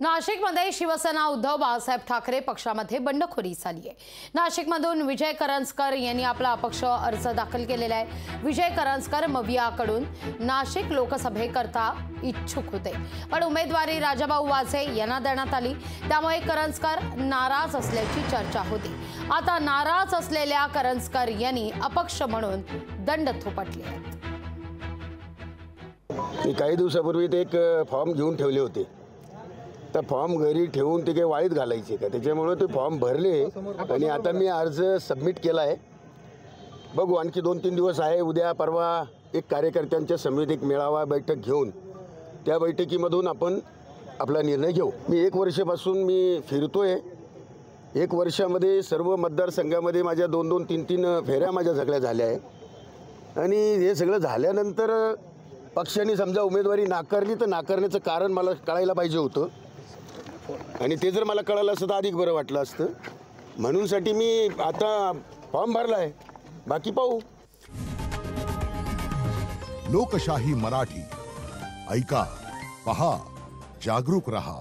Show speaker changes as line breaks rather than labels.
नाशिकमध्ये शिवसेना उद्धव बाळासाहेब ठाकरे पक्षामध्ये बंडखोरी झाली आहे। नाशिकमधून विजय करंजकर यांनी आपला अपक्ष अर्ज दाखल केलेला आहे। विजय करंजकर मवियाकडून नाशिक लोकसभेकरता इच्छुक होते, पण उमेदवारी राजाभाऊ वाजे यांना देण्यात आली, त्यामुळे करंजकर नाराज असल्याची चर्चा होती। आता नाराज असलेल्या करंजकर यांनी अपक्ष म्हणून दंड थोपटले आहेत।
काही दिवसापूर्वी ते एक फॉर्म घेऊन ठेवले होते, तर फॉर्म घरी ठेवून ते काही वाळीत घालायचे का, त्याच्यामुळे ते फॉर्म भरले आणि आता मी अर्ज सबमिट केला आहे। बघू, आणखी 2-3 दिवस आहे। उद्या परवा एक कार्यकर्त्यांच्या समिती एक मेळावा बैठक घेऊन त्या बैठकीमधून आपण आपला निर्णय घेऊ। मी 1 वर्षापासून मी फिरतोय। 1 वर्षामध्ये सर्व मतदारसंघामध्ये माझ्या 2-2, 3-3 फेऱ्या माझ्या सगळ्या झाल्या आहे आणि हे सगळं झाल्यानंतर पक्षाने समजा उमेदवारी नाकारली तर नाकारण्याचं कारण मला कळायला पाहिजे होतं आणि ते जर मला कळालं असतं तर अधिक बरं वाटलं असतं। म्हणूनसाठी मी आता फॉर्म भरला आहे, बाकी पाहू।
लोकशाही मराठी ऐका, पहा, जागरूक रहा।